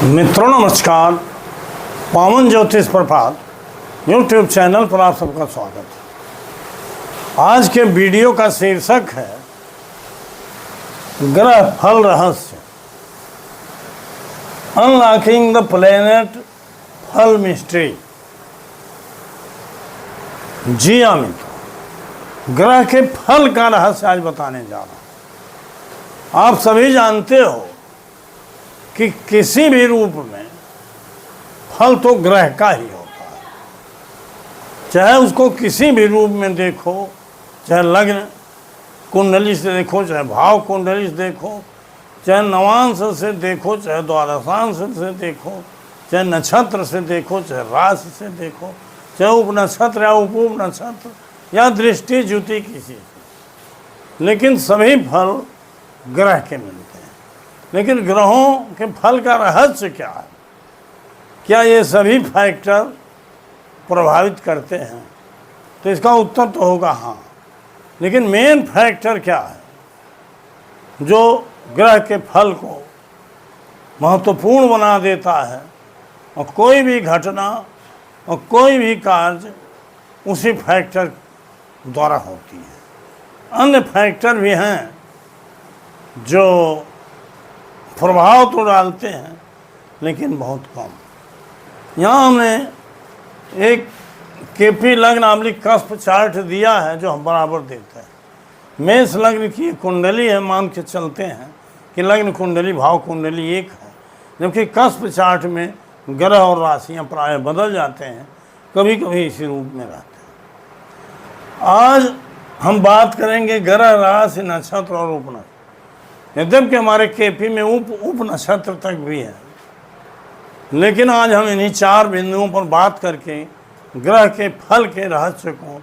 मित्रों नमस्कार। पावन ज्योतिष प्रभात यूट्यूब चैनल पर आप सबका स्वागत है। आज के वीडियो का शीर्षक है ग्रह फल रहस्य, अनलॉकिंग द प्लेनेट फल मिस्ट्री। जी हाँ मित्रों, ग्रह के फल का रहस्य आज बताने जा रहा हूं। आप सभी जानते हो कि किसी भी रूप में फल तो ग्रह का ही होता है, चाहे उसको किसी भी रूप में देखो, चाहे लग्न कुंडली से देखो, चाहे भाव कुंडली से देखो, चाहे नवांश से देखो, चाहे द्वादशांश से देखो, चाहे नक्षत्र से देखो, चाहे राशि से देखो, चाहे उपनक्षत्र या उप नक्षत्र या दृष्टि ज्योति किसी से, लेकिन सभी फल ग्रह के मिलते हैं। लेकिन ग्रहों के फल का रहस्य क्या है? क्या ये सभी फैक्टर प्रभावित करते हैं? तो इसका उत्तर तो होगा हाँ। लेकिन मेन फैक्टर क्या है जो ग्रह के फल को महत्वपूर्ण बना देता है और कोई भी घटना और कोई भी कार्य उसी फैक्टर द्वारा होती है। अन्य फैक्टर भी हैं जो प्रभाव तो डालते हैं लेकिन बहुत कम। यहाँ हमने एक केपी लग्न आमलिक कस्प चार्ट दिया है जो हम बराबर देते हैं। मेष लग्न की कुंडली है, मान के चलते हैं कि लग्न कुंडली भाव कुंडली एक है, जबकि कस्प चार्ट में ग्रह और राशियाँ प्राय बदल जाते हैं, कभी कभी इसी रूप में रहते हैं। आज हम बात करेंगे ग्रह, राशि, नक्षत्र और उपनक्षत्र। यद्यपि हमारे केपी में उप नक्षत्र तक भी है, लेकिन आज हम इन्हीं चार बिंदुओं पर बात करके ग्रह के फल के रहस्य को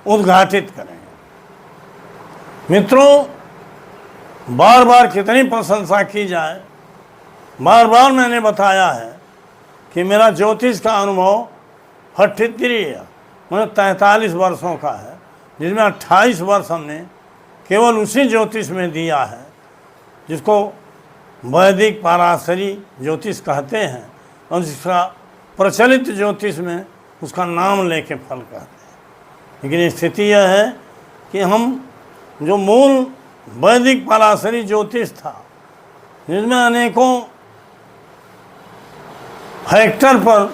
उद्घाटित करेंगे। मित्रों, बार बार कितनी प्रशंसा की जाए, बार बार मैंने बताया है कि मेरा ज्योतिष का अनुभव 43 है, मतलब 43 वर्षों का है, जिसमें 28 वर्ष हमने केवल उसी ज्योतिष में दिया है जिसको वैदिक पाराशरी ज्योतिष कहते हैं, और जिसका प्रचलित ज्योतिष में उसका नाम लेके फल कहते हैं। लेकिन स्थिति यह है कि हम जो मूल वैदिक पाराशरी ज्योतिष था, जिसमें अनेकों फैक्टर पर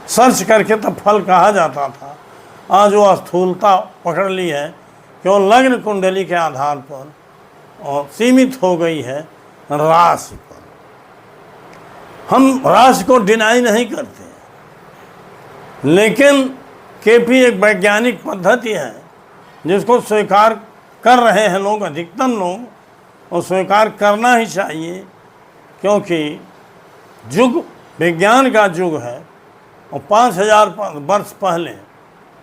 सर्च करके तब फल कहा जाता था, आज वो स्थूलता पकड़ ली है केवल लग्न कुंडली के आधार पर और सीमित हो गई है राशि पर। हम राशि को डिनाई नहीं करते, लेकिन केपी एक वैज्ञानिक पद्धति है जिसको स्वीकार कर रहे हैं लोग, अधिकतम लोग, और स्वीकार करना ही चाहिए, क्योंकि युग विज्ञान का युग है। और 5000 वर्ष पहले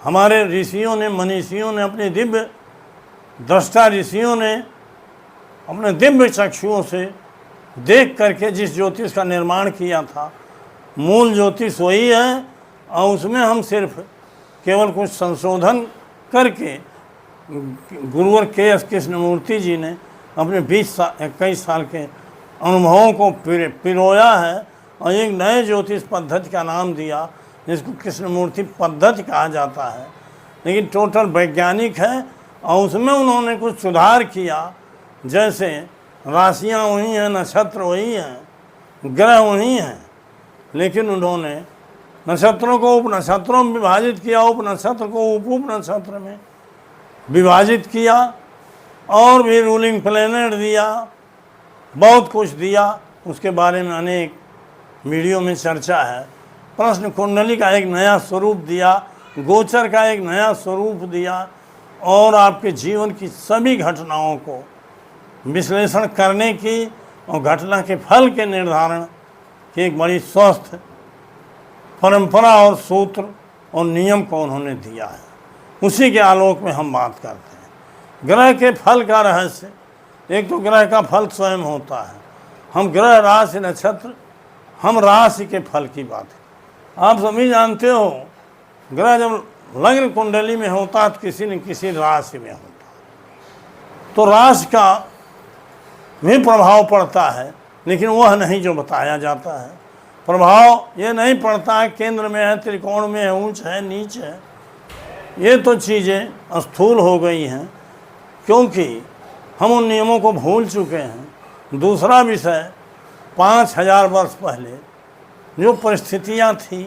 हमारे ऋषियों ने, मनीषियों ने, अपने दिव्य दृष्टा ऋषियों ने अपने दिव्य चक्षुओं से देख करके जिस ज्योतिष का निर्माण किया था, मूल ज्योतिष वही है, और उसमें हम सिर्फ केवल कुछ संशोधन करके गुरुवर के.एस. कृष्णमूर्ति जी ने अपने 21 साल के अनुभवों को पिरोया है और एक नए ज्योतिष पद्धति का नाम दिया जिसको कृष्णमूर्ति पद्धति कहा जाता है। लेकिन टोटल वैज्ञानिक है और उसमें उन्होंने कुछ सुधार किया, जैसे राशियाँ वही हैं, नक्षत्र वही हैं, ग्रह वही हैं, लेकिन उन्होंने नक्षत्रों को उप नक्षत्रों में विभाजित किया, उप नक्षत्र को उप नक्षत्र में विभाजित किया, और भी रूलिंग प्लेनेट दिया, बहुत कुछ दिया। उसके बारे में अनेक वीडियो में चर्चा है। प्रश्न कुंडली का एक नया स्वरूप दिया, गोचर का एक नया स्वरूप दिया, और आपके जीवन की सभी घटनाओं को विश्लेषण करने की और घटना के फल के निर्धारण की एक बड़ी स्वस्थ परंपरा और सूत्र और नियम को उन्होंने दिया है। उसी के आलोक में हम बात करते हैं। ग्रह के फल का रहस्य, एक तो ग्रह का फल स्वयं होता है। हम ग्रह, राशि, नक्षत्र, हम राशि के फल की बात है। आप सभी जानते हो, ग्रह जब लग्न कुंडली में होता है तो किसी न किसी राशि में होता है, तो राशि का भी प्रभाव पड़ता है लेकिन वह नहीं जो बताया जाता है। प्रभाव ये नहीं पड़ता है केंद्र में है, त्रिकोण में है, ऊंच है, नीच है। ये तो चीज़ें स्थूल हो गई हैं क्योंकि हम उन नियमों को भूल चुके हैं। दूसरा विषय, 5000 वर्ष पहले जो परिस्थितियाँ थी,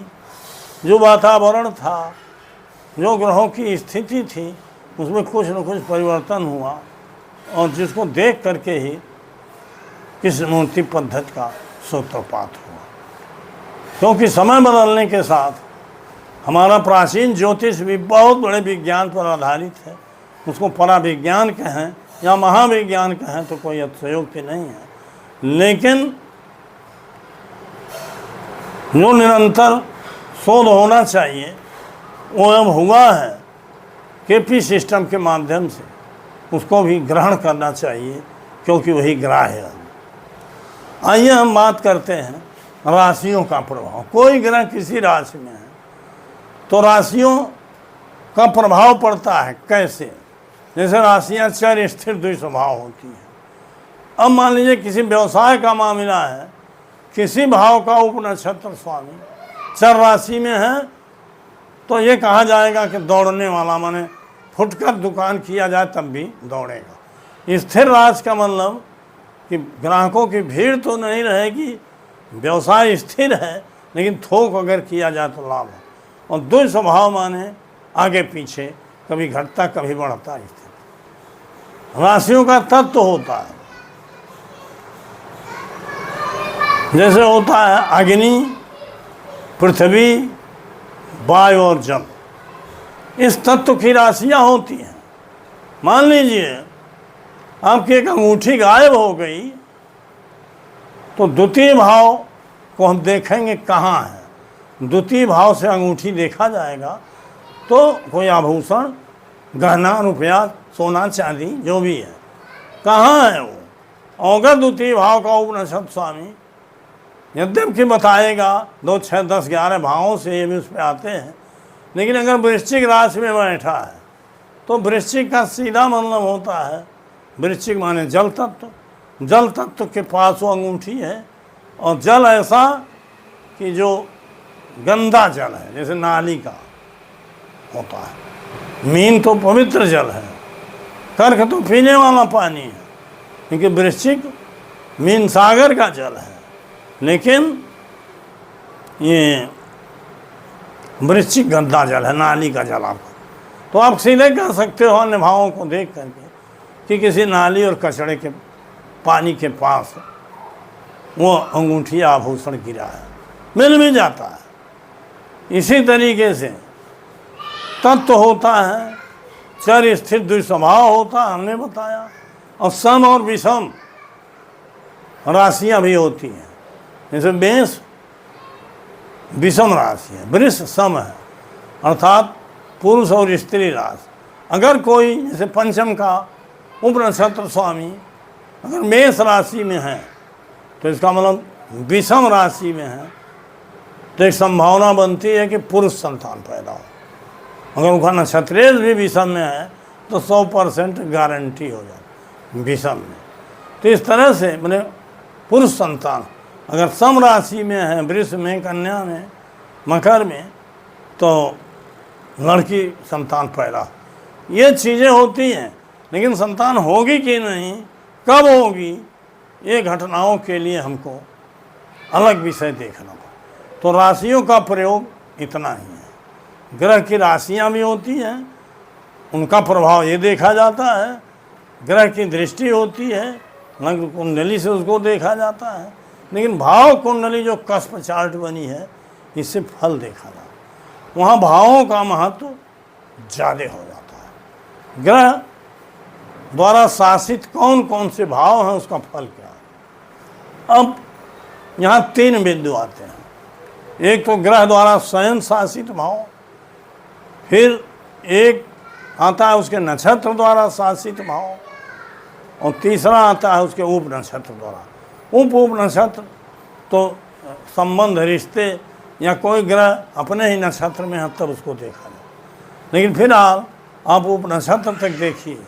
जो वातावरण था, जो ग्रहों की स्थिति थी, उसमें कुछ न कुछ परिवर्तन हुआ और जिसको देख करके ही कृष्णमूर्ति पद्धति का सूत्रपात हुआ। क्योंकि समय बदलने के साथ हमारा प्राचीन ज्योतिष भी बहुत बड़े विज्ञान पर आधारित है। उसको पराविज्ञान कहें या महाविज्ञान कहें तो कोई अतिशयोक्ति नहीं है, लेकिन जो निरंतर शोध होना चाहिए वो अब हुआ है। केपी सिस्टम के माध्यम से उसको भी ग्रहण करना चाहिए क्योंकि वही ग्राह्य है। आइए हम बात करते हैं राशियों का प्रभाव। कोई ग्रह किसी राशि में है तो राशियों का प्रभाव पड़ता है कैसे। जैसे राशियाँ चर स्थिर द्विस्वभाव होती हैं। अब मान लीजिए किसी व्यवसाय का मामला है, किसी भाव का उपनक्षत्र स्वामी चर राशि में है तो ये कहा जाएगा कि दौड़ने वाला, माने फुटकर दुकान किया जाए तब भी दौड़ेगा। स्थिर राशि का मतलब कि ग्राहकों की भीड़ तो नहीं रहेगी, व्यवसाय स्थिर है लेकिन थोक अगर किया जाए तो लाभ है। और दुस्वभाव माने आगे पीछे, कभी घटता कभी बढ़ता स्थिति। राशियों का तत्व होता है, जैसे होता है अग्नि, पृथ्वी, वायु और जल। इस तत्व की राशियाँ होती हैं। मान लीजिए आपकी एक अंगूठी गायब हो गई तो द्वितीय भाव को हम देखेंगे कहाँ है। द्वितीय भाव से अंगूठी देखा जाएगा तो कोई आभूषण, गहना, रुपया, सोना, चांदी जो भी है, कहाँ है वो। अगर द्वितीय भाव का उपनक्षत्र स्वामी यद्यपि बताएगा 2, 6, 10, 11 भावों से ये भी उस पर आते हैं, लेकिन अगर वृश्चिक राशि में बैठा है तो वृश्चिक का सीधा मतलब होता है, वृश्चिक माने जल तत्व। जल तत्व के पास वो अंगूठी है और जल ऐसा कि जो गंदा जल है, जैसे नाली का होता है। मीन तो पवित्र जल है, कर्क तो पीने वाला पानी है, क्योंकि वृश्चिक मीन सागर का जल है। लेकिन ये वृश्चिक गंदा जल है, नाली का जल आपका। तो आप सीधे कह सकते हो अन्य भावों को देख करके कि किसी नाली और कचड़े के पानी के पास वो अंगूठी आभूषण गिरा है, मिल भी जाता है। इसी तरीके से तत्व होता है, चर स्थिर द्विस्वभाव होता है, हमने बताया। और सम और विषम राशियाँ भी होती हैं। जैसे मेष विषम राशि है, वृष सम है, अर्थात पुरुष और स्त्री राशि। अगर कोई जैसे पंचम का उपनक्षत्र स्वामी अगर मेष राशि में है तो इसका मतलब विषम राशि में है, तो एक संभावना बनती है कि पुरुष संतान पैदा हो। अगर उनका नक्षत्रेश भी विषम में है तो 100% गारंटी हो जाती विषम में। तो इस तरह से मैंने पुरुष संतान अगर सम राशि में है, वृष में, कन्या में, मकर में, तो लड़की संतान पैदा, ये चीज़ें होती हैं। लेकिन संतान होगी कि नहीं, कब होगी, ये घटनाओं के लिए हमको अलग विषय देखना पड़ा। तो राशियों का प्रयोग इतना ही है। ग्रह की राशियाँ भी होती हैं, उनका प्रभाव ये देखा जाता है। ग्रह की दृष्टि होती है, लग्न कुंडली से उसको देखा जाता है। लेकिन भाव कुंडली जो कस्प चार्ट बनी है, इससे फल देखा जाता है। वहाँ भावों का महत्व ज़्यादा हो जाता है। ग्रह द्वारा शासित कौन कौन से भाव हैं, उसका फल क्या है। अब यहाँ 3 बिंदु आते हैं। एक तो ग्रह द्वारा स्वयं शासित भाव, फिर एक आता है उसके नक्षत्र द्वारा शासित भाव, और तीसरा आता है उसके उप नक्षत्र द्वारा। उप नक्षत्र तो संबंध, रिश्ते, या कोई ग्रह अपने ही नक्षत्र में है तब उसको देखा जाए। लेकिन फिलहाल आप उप नक्षत्र तक देखिए,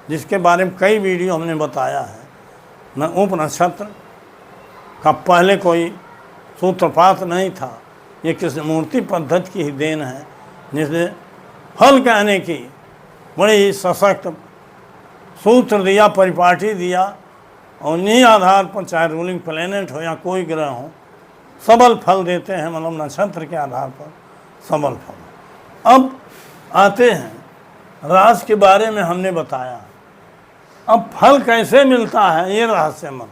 जिसके बारे में कई वीडियो हमने बताया है। न उप नक्षत्र का पहले कोई सूत्रपात नहीं था। ये कृष्णमूर्ति पद्धति की ही देन है, जिसने फल कहने की बड़ी ही सशक्त सूत्र दिया, परिपाटी दिया, और इन्हीं आधार पर चाहे रूलिंग प्लेनेट हो या कोई ग्रह हो, सबल फल देते हैं, मतलब नक्षत्र के आधार पर सबल फल। अब आते हैं, राशि के बारे में हमने बताया, अब फल कैसे मिलता है ये रहस्यमय।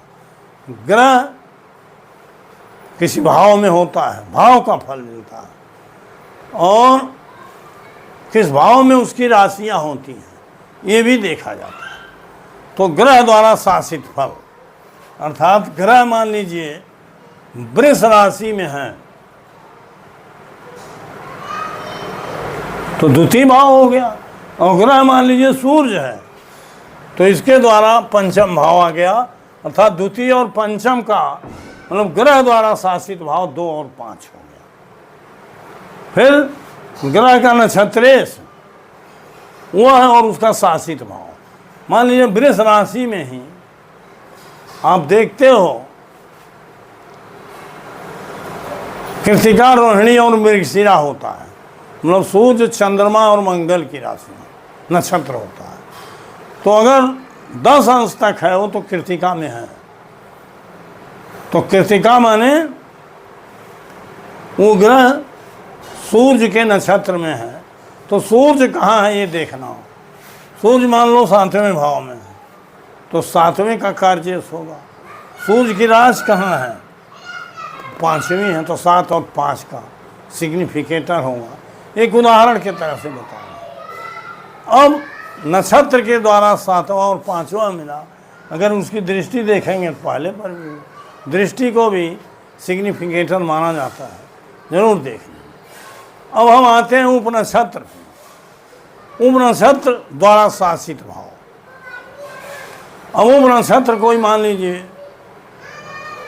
ग्रह किसी भाव में होता है, भाव का फल मिलता है, और किस भाव में उसकी राशियां होती हैं ये भी देखा जाता है। तो ग्रह द्वारा शासित फल, अर्थात ग्रह मान लीजिए वृष राशि में है तो द्वितीय भाव हो गया, और ग्रह मान लीजिए सूर्य है तो इसके द्वारा पंचम भाव आ गया, अर्थात द्वितीय और पंचम का मतलब ग्रह द्वारा शासित भाव 2 और 5 हो गया। फिर ग्रह का नक्षत्रेश वह है और उसका शासित भाव। मान लीजिए वृष राशि में ही आप देखते हो कृतिका, रोहिणी और मृगशिरा होता है, मतलब सूर्य, चंद्रमा और मंगल की राशि में नक्षत्र होता है। तो अगर 10 अंश तक है वो तो कृतिका में है, तो कृतिका माने वो ग्रह सूर्य के नक्षत्र में है। तो सूर्य कहाँ है ये देखना हो। सूर्य मान लो 7वें भाव में है तो 7वें का कार्य होगा। सूर्य की राशि कहाँ है, 5वीं है, तो 7 और 5 का सिग्निफिकेटर होगा। एक उदाहरण के तरह से बताऊँ। अब नक्षत्र के द्वारा 7वां और 5वां मिला, अगर उसकी दृष्टि देखेंगे तो पहले पर भी दृष्टि को भी सिग्निफिकेटर माना जाता है, जरूर देख लें। अब हम आते हैं उपनक्षत्र। उपनक्षत्र द्वारा शासित भाव। अब उपनक्षत्र कोई मान लीजिए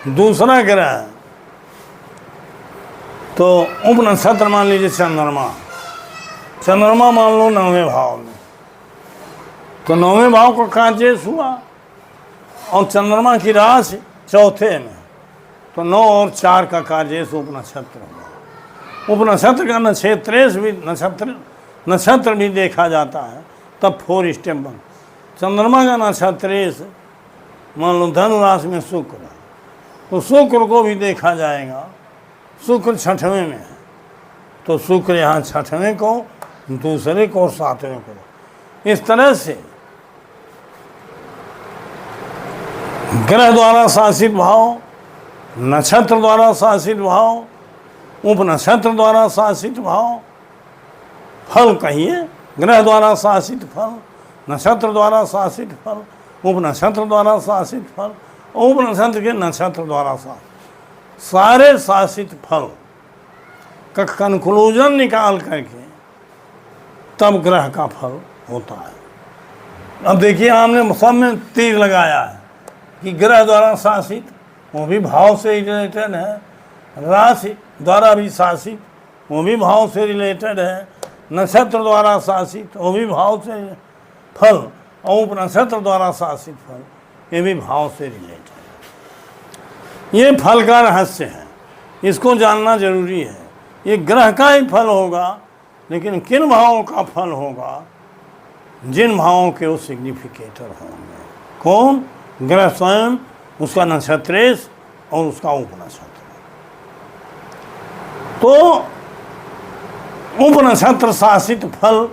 दूसरा ग्रह है, तो उपनक्षत्र मान लीजिए चंद्रमा। चंद्रमा मान लो 9वें भाव में, तो 9वें भाव का कार्य हुआ, और चंद्रमा की राशि 4थे में, तो 9 और 4 का कार्य उपनक्षत्र हुआ। उपनक्षत्र का नक्षत्रेश भी नक्षत्र भी देखा जाता है, तब 4 स्टेप बन। चंद्रमा का नक्षत्रेश मान लो धनु राशि में शुक्र है, तो शुक्र को भी देखा जाएगा। शुक्र 6वें में है, तो शुक्र यहाँ 6वें को, दूसरे को और 7वें को। इस तरह से ग्रह द्वारा शासित भाव, नक्षत्र द्वारा शासित भाव, उपनक्षत्र द्वारा शासित भाव, फल कहिए, ग्रह द्वारा शासित फल, नक्षत्र द्वारा शासित फल, उपनक्षत्र द्वारा शासित फल, उपनक्षत्र के नक्षत्र द्वारा शासित, सारे शासित फल का कंक्लूजन निकाल करके तब ग्रह का फल होता है। अब देखिए हमने सब में तीर लगाया है कि ग्रह द्वारा शासित वो भी भाव से रिलेटेड है, राशि द्वारा भी शासित वो भी भाव से रिलेटेड है, नक्षत्र द्वारा शासित वो भी भाव से फल, और उपनक्षत्र द्वारा शासित फल ये भी भाव से रिलेटेड है। ये फल का रहस्य है, इसको जानना जरूरी है। ये ग्रह का ही फल होगा, लेकिन किन भावों का फल होगा, जिन भावों के वो सिग्निफिकेटर होंगे। कौन? ग्रह स्वयं, उसका नक्षत्रेश और उसका उपनक्षत्र। तो उपनक्षत्र शासित फल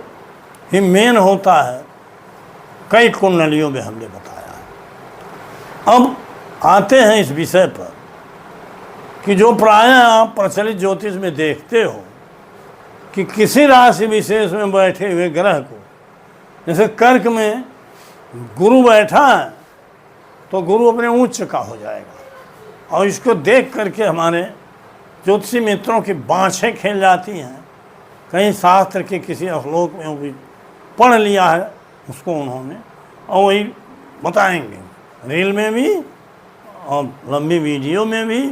ही मेन होता है, कई कुंडलियों में हमने बताया। अब आते हैं इस विषय पर कि जो प्रायः आप प्रचलित ज्योतिष में देखते हो कि किसी राशि विशेष में बैठे हुए ग्रह को, जैसे कर्क में गुरु बैठा है तो गुरु अपने उच्च का हो जाएगा, और इसको देख करके हमारे ज्योतिषी मित्रों की बाँछें खेल जाती हैं। कहीं शास्त्र के किसी श्लोक में भी पढ़ लिया है उसको उन्होंने, और वही बताएंगे रील में भी और लंबी वीडियो में भी,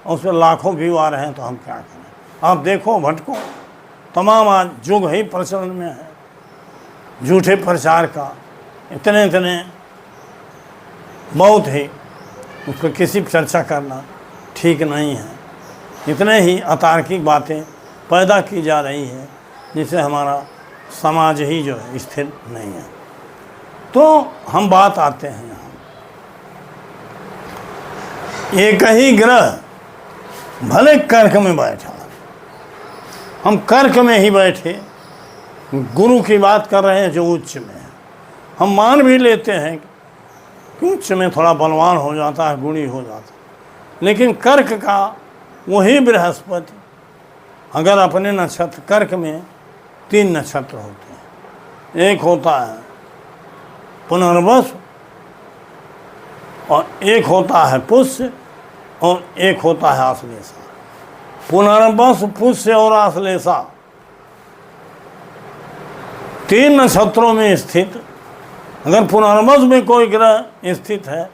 और उस पर लाखों व्यू आ रहे हैं। तो हम क्या करें? आप देखो, भटको, तमाम आज युग ही प्रचलन में है झूठे प्रचार का, इतने बहुत ही उसको किसी पर चर्चा करना ठीक नहीं है। इतने ही अतार्किक बातें पैदा की जा रही है जिससे हमारा समाज ही जो है स्थिर नहीं है। तो हम बात आते हैं यहाँ, एक ही ग्रह भले कर्क में बैठा, हम कर्क में ही बैठे गुरु की बात कर रहे हैं जो उच्च में है। हम मान भी लेते हैं कि उच्च में थोड़ा बलवान हो जाता है, गुणी हो जाता है, लेकिन कर्क का वही बृहस्पति अगर अपने नक्षत्र कर्क में 3 नक्षत्र होते हैं, एक होता है पुनर्वसु और एक होता है पुष्य और एक होता है आश्लेषा। पुनर्वसु, पुष्य और आश्लेषा 3 नक्षत्रों में स्थित अगर पुनर्वसु में कोई ग्रह स्थित है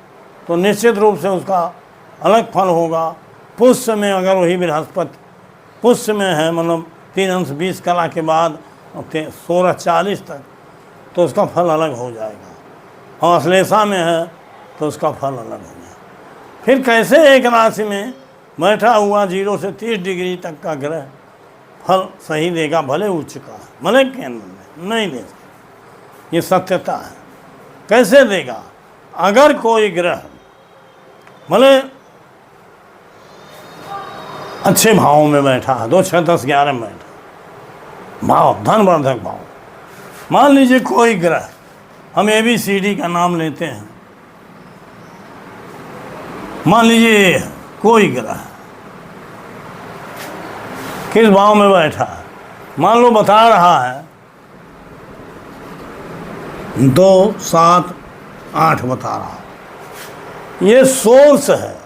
तो निश्चित रूप से उसका अलग फल होगा। पुष्य में अगर वही बृहस्पति पुष्य में है, मतलब 3 अंश 20 कला के बाद 16:40 तक, तो उसका फल अलग हो जाएगा। और आश्लेषा में है तो उसका फल अलग हो जाएगा। फिर कैसे एक राशि में बैठा हुआ 0 से 30 डिग्री तक का ग्रह फल सही देगा, भले उच्च का है, भले केंद्र में नहीं दे सकता, ये सत्यता है। कैसे देगा? अगर कोई ग्रह भले अच्छे भावों में बैठा है, 2, 6, 10, 11 में बैठा भाव, धनवर्धक भाव, मान लीजिए कोई ग्रह, हम ABCD का नाम लेते हैं, मान लीजिए कोई ग्रह किस भाव में बैठा है, मान लो बता रहा है 2, 7, 8 बता रहा है, ये सोर्स है।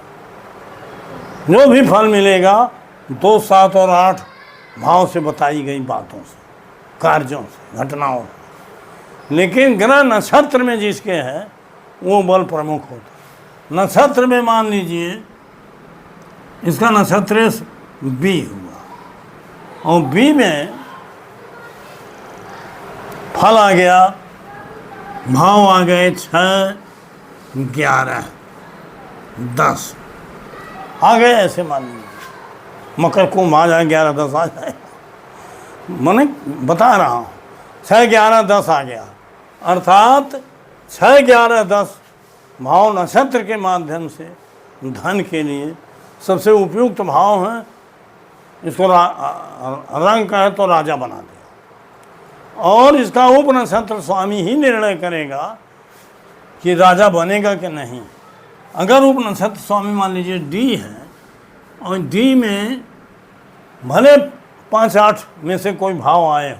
जो भी फल मिलेगा 2, 7 और 8 भाव से बताई गई बातों से, कार्यों से, घटनाओं से। लेकिन ग्रह नक्षत्र में जिसके है वो बल प्रमुख होता है। नक्षत्र में मान लीजिए इसका नक्षत्र B हुआ और B में फल आ गया, भाव आ गए 6, 11, 10 आ गए। ऐसे मान लीजिए मकर कुंभ आ जाए, 11, 10 आ जाए, मैंने बता रहा हूँ 6, 11, 10 आ गया। अर्थात 6, 11, 10 भाव नक्षत्र के माध्यम से धन के लिए सबसे उपयुक्त भाव हैं। इसको रंग का है तो राजा बना दिया, और इसका उप नक्षत्र स्वामी ही निर्णय करेगा कि राजा बनेगा कि नहीं। अगर उप नक्षत्र स्वामी मान लीजिए D है और D में भले 5, 8 में से कोई भाव आए हो,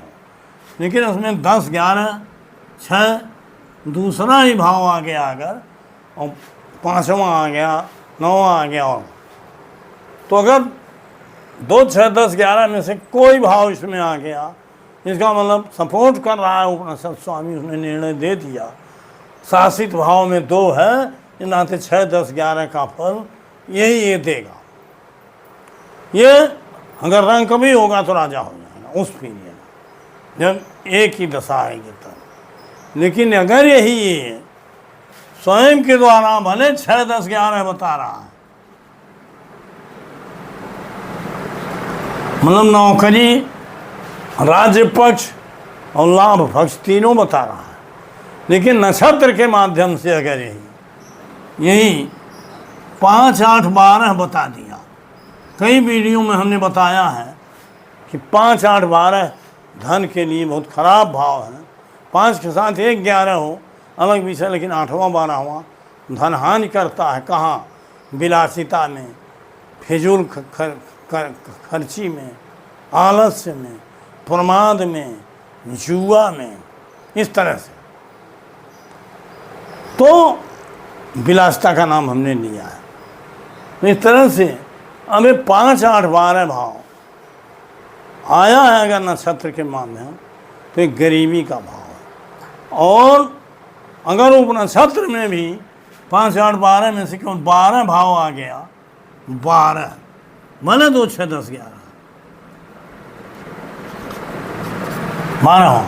लेकिन उसमें 10, 11, 6 दूसरा ही भाव आ गया अगर, और 5वां आ गया, 9वां आ गया, और तो अगर 2, 6, 10, 11 में से कोई भाव इसमें आ गया, इसका मतलब सपोर्ट कर रहा है उपनिषद स्वामी, उसने निर्णय दे दिया शासित भाव में 2 है, नाते 6, 10, 11 का फल यही ये देगा। ये अगर रंग कभी होगा तो राजा हो जाएगा उस पीरियड जब एक ही दशा आएगी तब। लेकिन अगर यही ये स्वयं के द्वारा भले 6, 10, 11 बता रहा है, मतलब नौकरी, राज्य पक्ष और लाभ पक्ष तीनों बता रहा है, लेकिन नक्षत्र के माध्यम से अगर यही 5, 8, 12 बता दिया। कई वीडियो में हमने बताया है कि 5, 8, 12 धन के लिए बहुत खराब भाव है। 5 के साथ 1, 11 हो अलग विषय, लेकिन 8वां 12वां धन हानि करता है। कहाँ? विलासिता में, फिजूल खर्ची में, आलस्य में, प्रमाद में, जुआ में, इस तरह से। तो विलासिता का नाम हमने लिया है। तो इस तरह से हमें 5, 8, 12 भाव आया है अगर नक्षत्र के माध्यम, तो एक गरीबी का भाव है। और अगर उपनक्षत्र में भी 5, 8, 12 में से क्यों 12 भाव आ गया, 12 भले 2, 6, 10, 11 12 हो,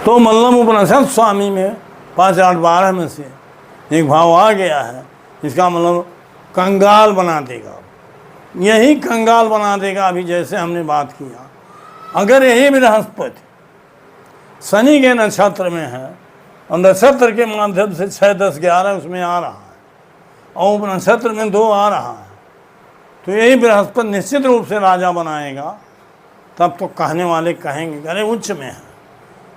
तो मतलब उपनिषद स्वामी में 5, 8, 12 में से एक भाव आ गया है, इसका मतलब कंगाल बना देगा, यही कंगाल बना देगा। अभी जैसे हमने बात किया, अगर यही बृहस्पति शनि के नक्षत्र में है और नक्षत्र के माध्यम से 6, 10, 11 उसमें आ रहा है और नक्षत्र में 2 आ रहा है, तो यही बृहस्पति निश्चित रूप से राजा बनाएगा। तब तो कहने वाले कहेंगे अरे उच्च में है।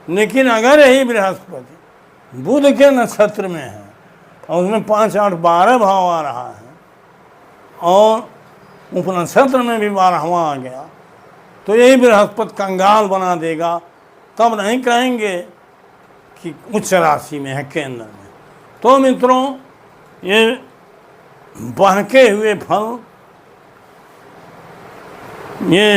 लेकिन अगर यही बृहस्पति बुध के नक्षत्र में है और उसमें 5, 8, 12 भाव आ रहा है और उपनक्षत्र में भी 12वां आ गया, तो यही बृहस्पति कंगाल बना देगा। तब नहीं कहेंगे कि उच्च राशि में है, केंद्र में। तो मित्रों, ये बहके हुए फल ये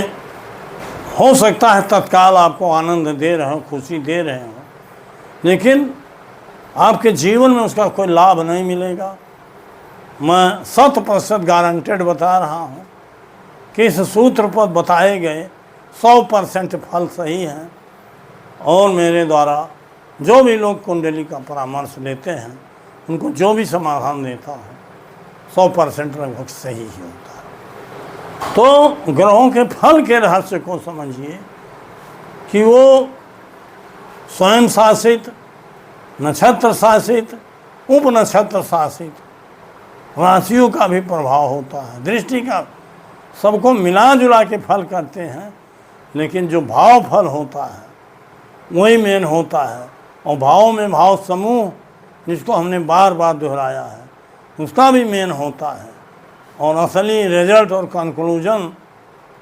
हो सकता है तत्काल आपको आनंद दे रहे हो, खुशी दे रहे हो, लेकिन आपके जीवन में उसका कोई लाभ नहीं मिलेगा। मैं 100% गारंटेड बता रहा हूँ कि इस सूत्र पर बताए गए 100% फल सही हैं और मेरे द्वारा जो भी लोग कुंडली का परामर्श लेते हैं उनको जो भी समाधान देता हूँ 100% लगभग सही ही होता है। तो ग्रहों के फल के रहस्य को समझिए कि वो स्वयं शासित, नक्षत्र शासित, उपनक्षत्र शासित राशियों का भी प्रभाव होता है, दृष्टि का, सबको मिला जुला के फल करते हैं। लेकिन जो भाव फल होता है वही मेन होता है, और भाव में भाव समूह जिसको हमने बार बार दोहराया है उसका भी मेन होता है, और असली रिजल्ट और कंक्लूजन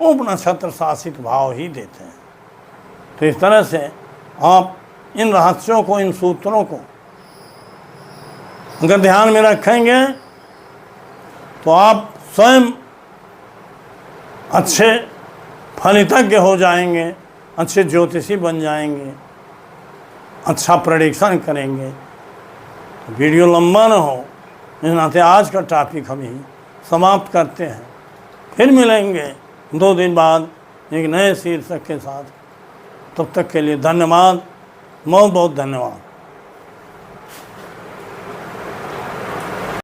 उपनक्षत्र शासित भाव ही देते हैं। तो इस तरह से आप इन रहस्यों को, इन सूत्रों को अगर ध्यान में रखेंगे तो आप स्वयं अच्छे फलितज्ञ हो जाएंगे, अच्छे ज्योतिषी बन जाएंगे, अच्छा प्रेडिक्शन करेंगे। तो वीडियो लंबा न हो, इस नाते आज का टॉपिक हम यही समाप्त करते हैं। फिर मिलेंगे 2 दिन बाद एक नए शीर्षक के साथ। तब तक के लिए धन्यवाद, बहुत बहुत धन्यवाद।